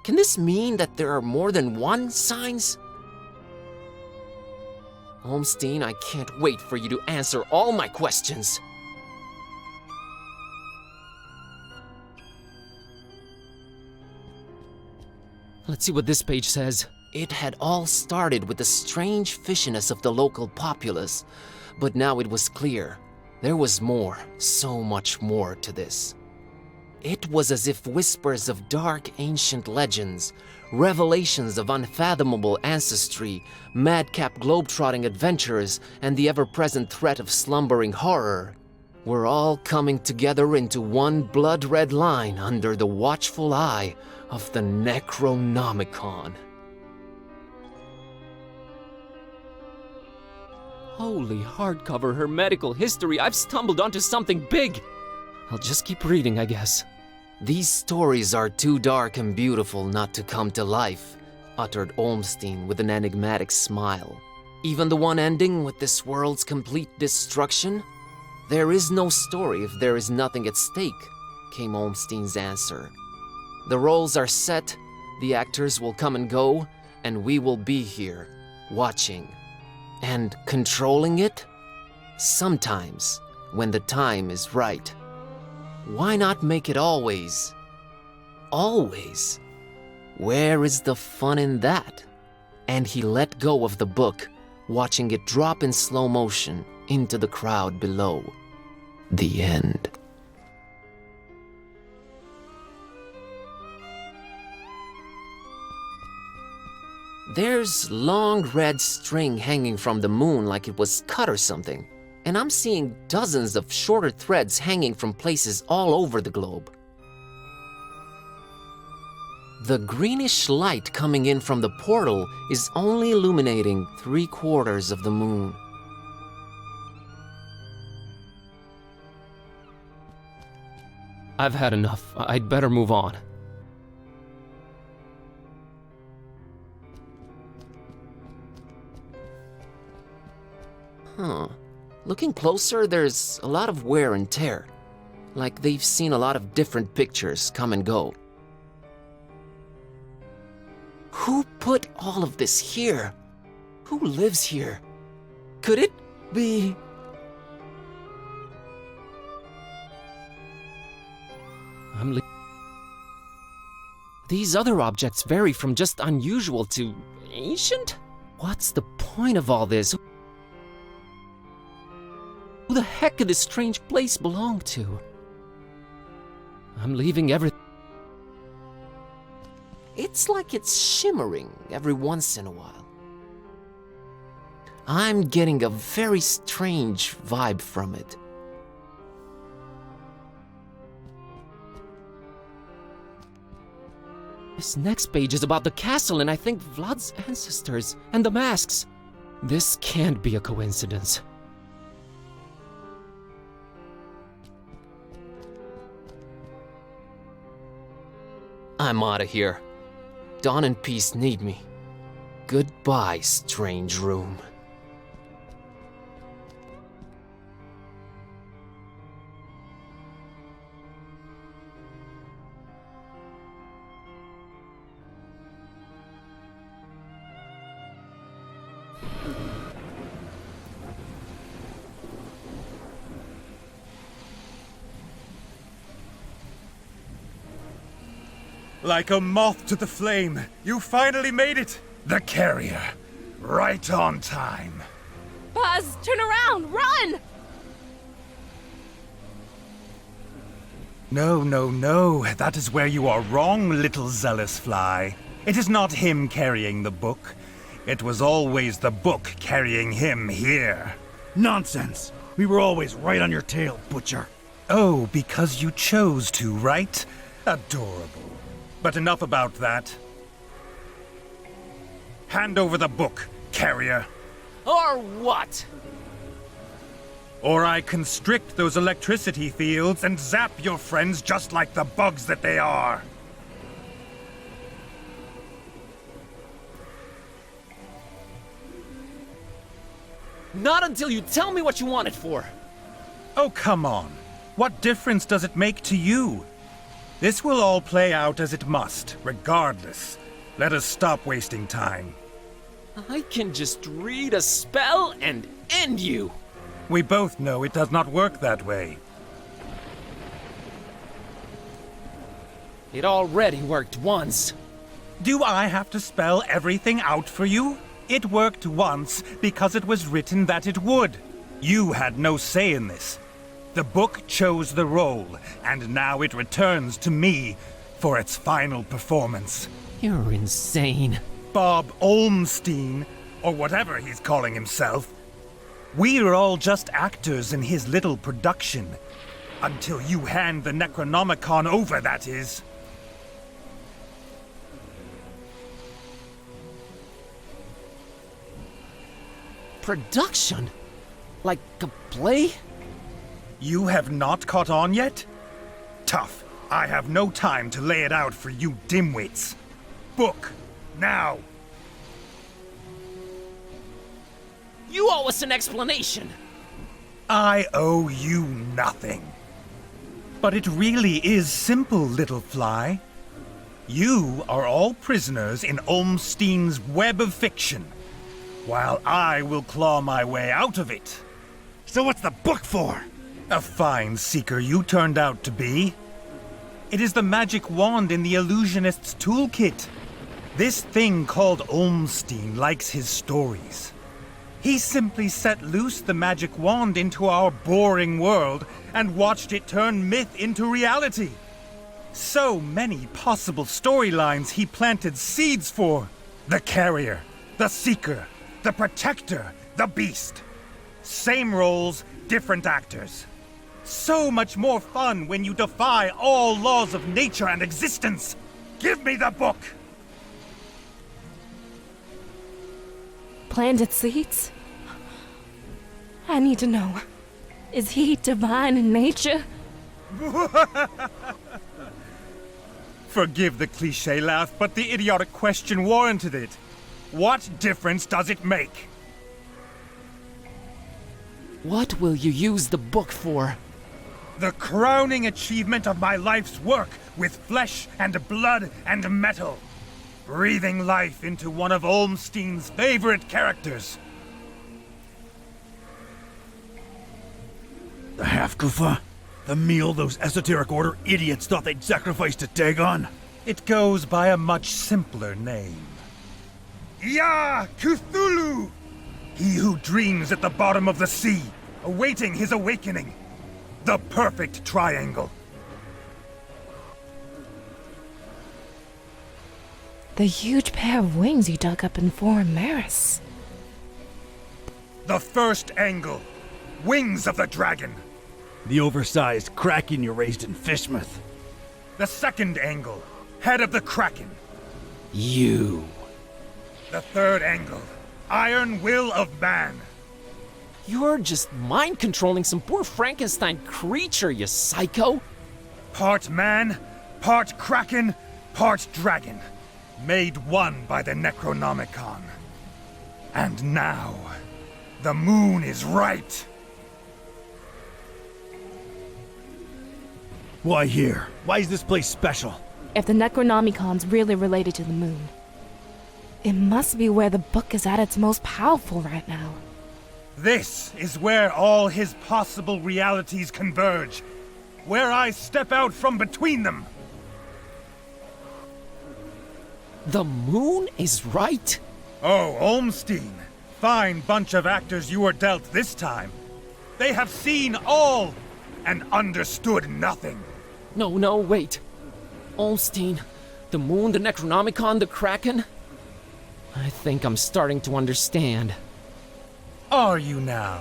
Can this mean that there are more than one signs? Holmstein, I can't wait for you to answer all my questions. Let's see what this page says. It had all started with the strange fishiness of the local populace, but now it was clear. There was more, so much more to this. It was as if whispers of dark ancient legends, revelations of unfathomable ancestry, madcap globetrotting adventurers, and the ever-present threat of slumbering horror were all coming together into one blood-red line under the watchful eye of the Necronomicon. Holy hardcover hermetical history, I've stumbled onto something big! I'll just keep reading, I guess. These stories are too dark and beautiful not to come to life, uttered Olmstein with an enigmatic smile. Even the one ending with this world's complete destruction? There is no story if there is nothing at stake, came Olmstein's answer. The roles are set, the actors will come and go, and we will be here, watching. And controlling it? Sometimes, when the time is right. Why not make it always? Always? Where is the fun in that? And he let go of the book, watching it drop in slow motion into the crowd below. The end. There's long red string hanging from the moon like it was cut or something. And I'm seeing dozens of shorter threads hanging from places all over the globe. The greenish light coming in from the portal is only illuminating 3/4 of the moon. I've had enough. I'd better move on. Huh. Looking closer, there's a lot of wear and tear. Like they've seen a lot of different pictures come and go. Who put all of this here? Who lives here? Could it be... These other objects vary from just unusual to ancient? What's the point of all this? Who the heck could this strange place belong to? I'm leaving everything. It's like it's shimmering every once in a while. I'm getting a very strange vibe from it. This next page is about the castle and I think Vlad's ancestors and the masks. This can't be a coincidence. I'm out of here. Dawn and Peace need me. Goodbye, strange room. Like a moth to the flame, you finally made it! The carrier. Right on time. Buzz, turn around! Run! No, no, no. That is where you are wrong, little zealous fly. It is not him carrying the book. It was always the book carrying him here. Nonsense! We were always right on your tail, Butcher. Oh, because you chose to, right? Adorable. But enough about that. Hand over the book, carrier. Or what? Or I constrict those electricity fields and zap your friends just like the bugs that they are. Not until you tell me what you want it for. Oh, come on. What difference does it make to you? This will all play out as it must, regardless. Let us stop wasting time. I can just read a spell and end you. We both know it does not work that way. It already worked once. Do I have to spell everything out for you? It worked once because it was written that it would. You had no say in this. The book chose the role, and now it returns to me for its final performance. You're insane. Bob Olmstein, or whatever he's calling himself. We're all just actors in his little production. Until you hand the Necronomicon over, that is. Production? Like a play? You have not caught on yet? Tough. I have no time to lay it out for you dimwits. Book, now! You owe us an explanation. I owe you nothing. But it really is simple, little fly. You are all prisoners in Olmstein's web of fiction, while I will claw my way out of it. So what's the book for? A fine seeker you turned out to be. It is the magic wand in the illusionist's toolkit. This thing called Olmstein likes his stories. He simply set loose the magic wand into our boring world and watched it turn myth into reality. So many possible storylines he planted seeds for. The carrier, the seeker, the protector, the beast. Same roles, different actors. So much more fun when you defy all laws of nature and existence. Give me the book! Planted seeds? I need to know. Is he divine in nature? Forgive the cliche laugh, but the idiotic question warranted it. What difference does it make? What will you use the book for? The crowning achievement of my life's work with flesh and blood and metal. Breathing life into one of Olmstein's favorite characters. The Half-Kufa? The meal those esoteric order idiots thought they'd sacrifice to Dagon? It goes by a much simpler name. Ya Cthulhu! He who dreams at the bottom of the sea, awaiting his awakening. The perfect triangle. The huge pair of wings you dug up in Foreign Maris. The first angle. Wings of the dragon. The oversized kraken you raised in Fishmouth. The second angle. Head of the kraken. You. The third angle. Iron will of man. You're just mind-controlling some poor Frankenstein creature, you psycho! Part man, part kraken, part dragon. Made one by the Necronomicon. And now, the moon is right. Why here? Why is this place special? If the Necronomicon's really related to the moon, it must be where the book is at its most powerful right now. This is where all his possible realities converge. Where I step out from between them. The moon is right? Oh, Olmstein. Fine bunch of actors you were dealt this time. They have seen all and understood nothing. No, wait. Olmstein, the moon, the Necronomicon, the Kraken? I think I'm starting to understand. Are you now?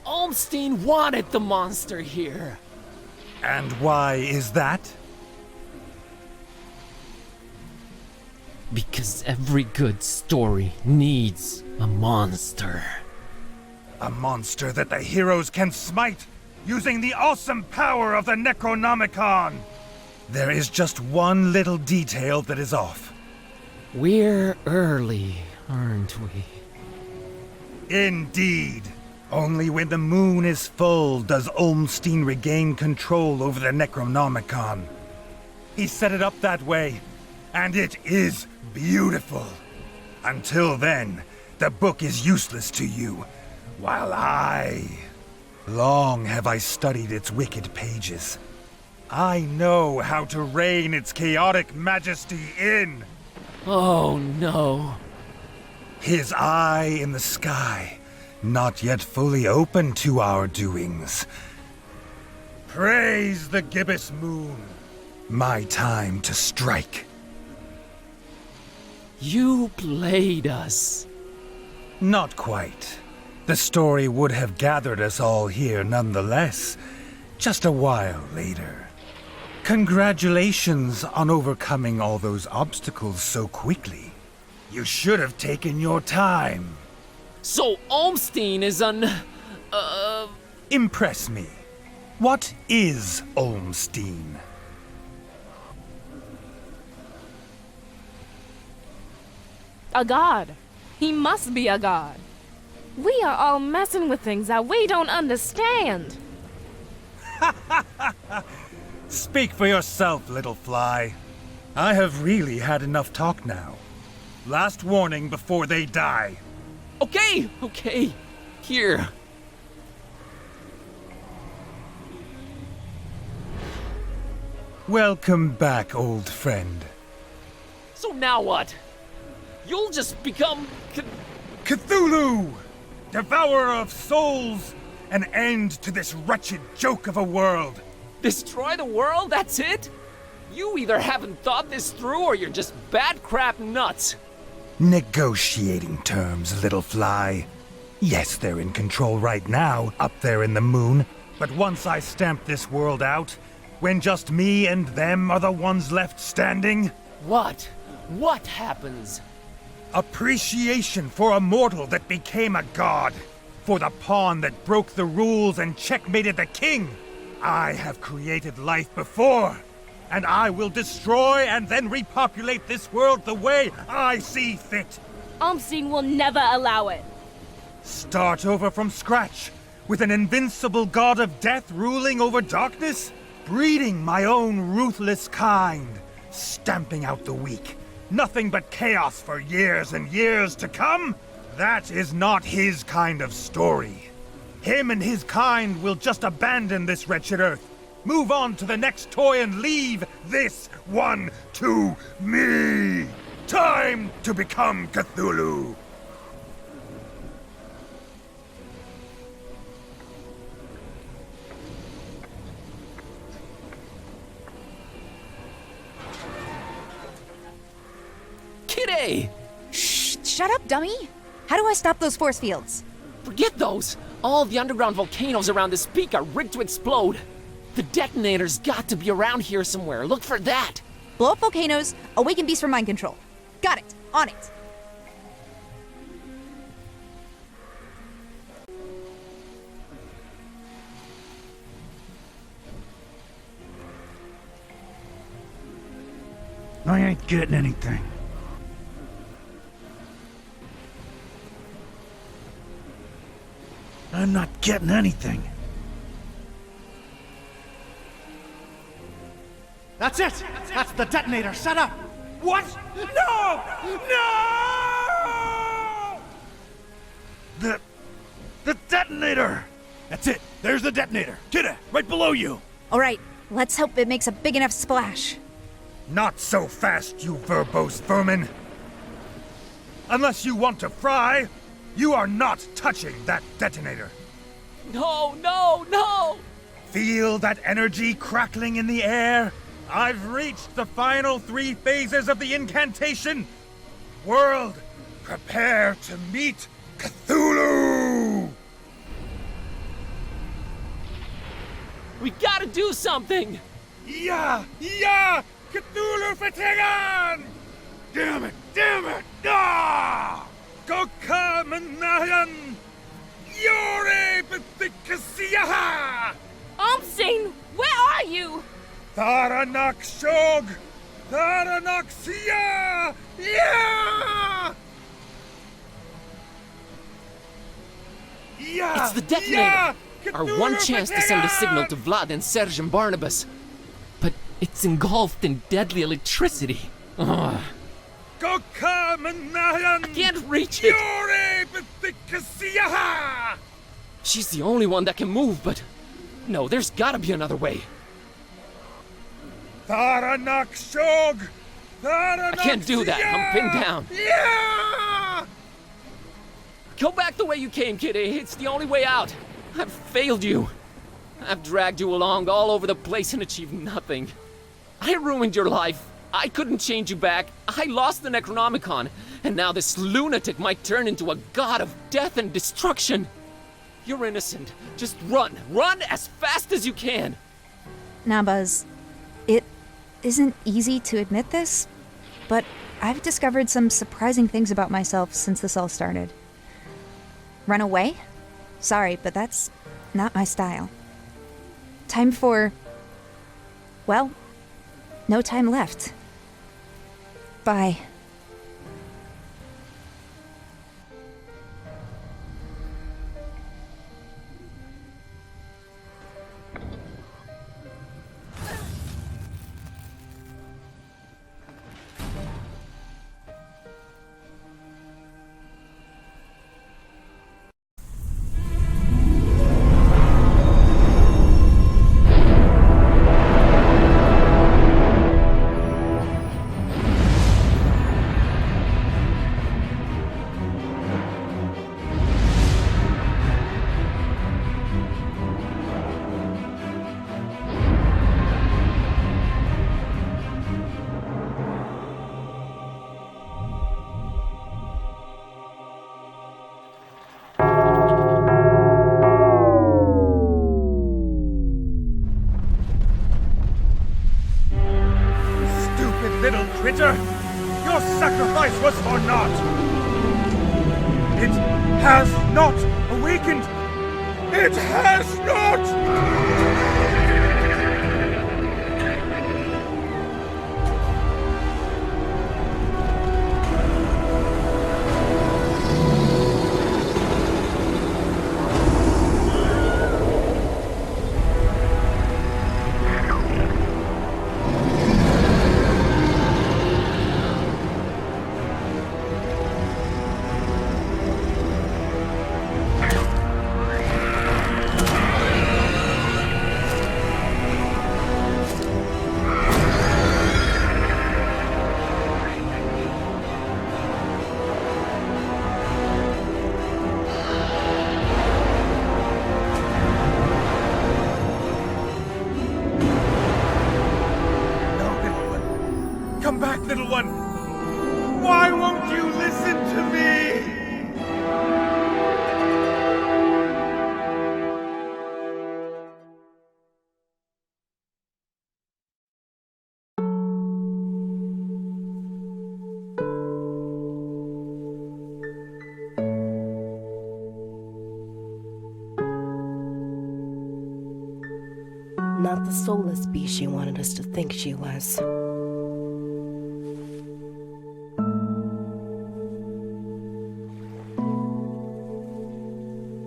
Olmstein wanted the monster here. And why is that? Because every good story needs a monster. A monster that the heroes can smite using the awesome power of the Necronomicon. There is just one little detail that is off. We're early, aren't we? Indeed. Only when the moon is full does Olmstein regain control over the Necronomicon. He set it up that way, and it is beautiful. Until then, the book is useless to you, while long have I studied its wicked pages. I know how to rein its chaotic majesty in. Oh no. His eye in the sky, not yet fully open to our doings. Praise the gibbous moon. My time to strike. You played us. Not quite. The story would have gathered us all here nonetheless, just a while later. Congratulations on overcoming all those obstacles so quickly. You should have taken your time. So Olmstein is Impress me. What is Olmstein? A god. He must be a god. We are all messing with things that we don't understand. Speak for yourself, little fly. I have really had enough talk now. Last warning before they die. Okay. Here. Welcome back, old friend. So now what? You'll just become... Cthulhu! Devourer of souls! An end to this wretched joke of a world! Destroy the world, that's it? You either haven't thought this through or you're just bad crap nuts. Negotiating terms, little fly. Yes, they're in control right now, up there in the moon. But once I stamp this world out, when just me and them are the ones left standing... What? What happens? Appreciation for a mortal that became a god. For the pawn that broke the rules and checkmated the king. I have created life before. And I will destroy and then repopulate this world the way I see fit. Olmstein will never allow it. Start over from scratch, with an invincible god of death ruling over darkness? Breeding my own ruthless kind, stamping out the weak. Nothing but chaos for years and years to come? That is not his kind of story. Him and his kind will just abandon this wretched earth, move on to the next toy and leave this one to me. Time to become Cthulhu. Kitty! Shh! Shut up, dummy! How do I stop those force fields? Forget those! All the underground volcanoes around this peak are rigged to explode. The detonator's got to be around here somewhere. Look for that! Blow up volcanoes, awaken beasts for mind control. Got it! On it! I ain't getting anything. I'm not getting anything. That's it! That's the detonator set up! What? No! No! The detonator! That's it! There's the detonator! Kidda, right below you! Alright, let's hope it makes a big enough splash. Not so fast, you verbose vermin! Unless you want to fry, you are not touching that detonator. No! Feel that energy crackling in the air? I've reached the final 3 phases of the incantation. World, prepare to meet Cthulhu! We gotta do something! Yeah! Cthulhu Fatigan! Damn it! Ah! Gokamanayan! Yore Bethikasiyaha! Olmstein, where are you? Tharanak Shog! Tharanak Siya! Yeah! It's the detonator! Our one chance to send a signal to Vlad and Serge and Barnabas. But it's engulfed in deadly electricity. Ugh. I can't reach it! She's the only one that can move, but... No, there's gotta be another way. I can't do that. I'm pinned down. Go back the way you came, Kitty. It's the only way out. I've failed you. I've dragged you along all over the place and achieved nothing. I ruined your life. I couldn't change you back. I lost the Necronomicon. And now this lunatic might turn into a god of death and destruction. You're innocent. Just run. Run as fast as you can. Now, Buzz, it isn't easy to admit this, but I've discovered some surprising things about myself since this all started. Run away? Sorry, but that's not my style. Time for... well, no time left. Bye. Little critter! Your sacrifice was for naught! It has not awakened! It has not! Come back, little one! Why won't you listen to me? Not the soulless beast she wanted us to think she was.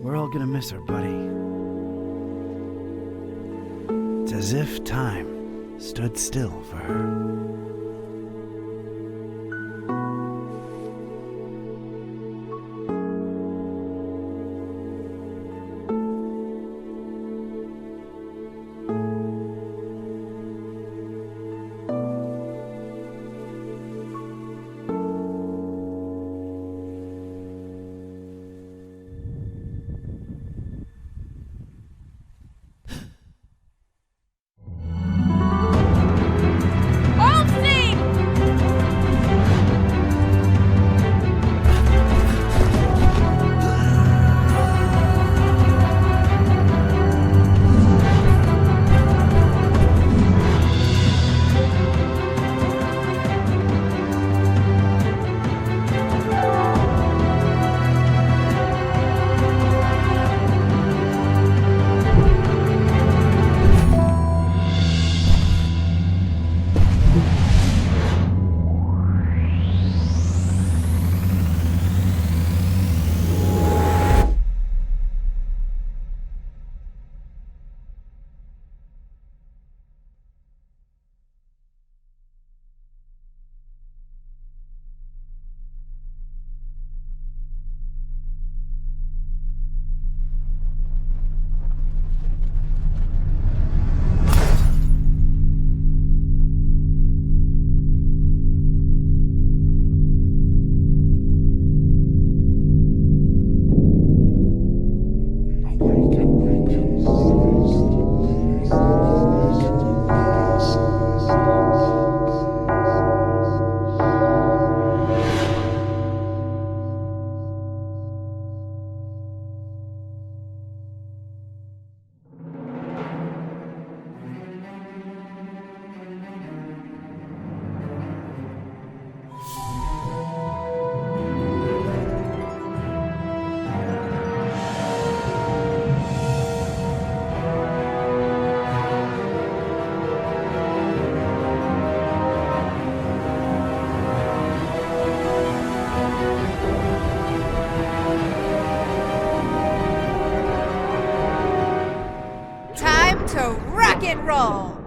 We're all gonna miss her, buddy. It's as if time stood still for her. Olmsted! rock and roll!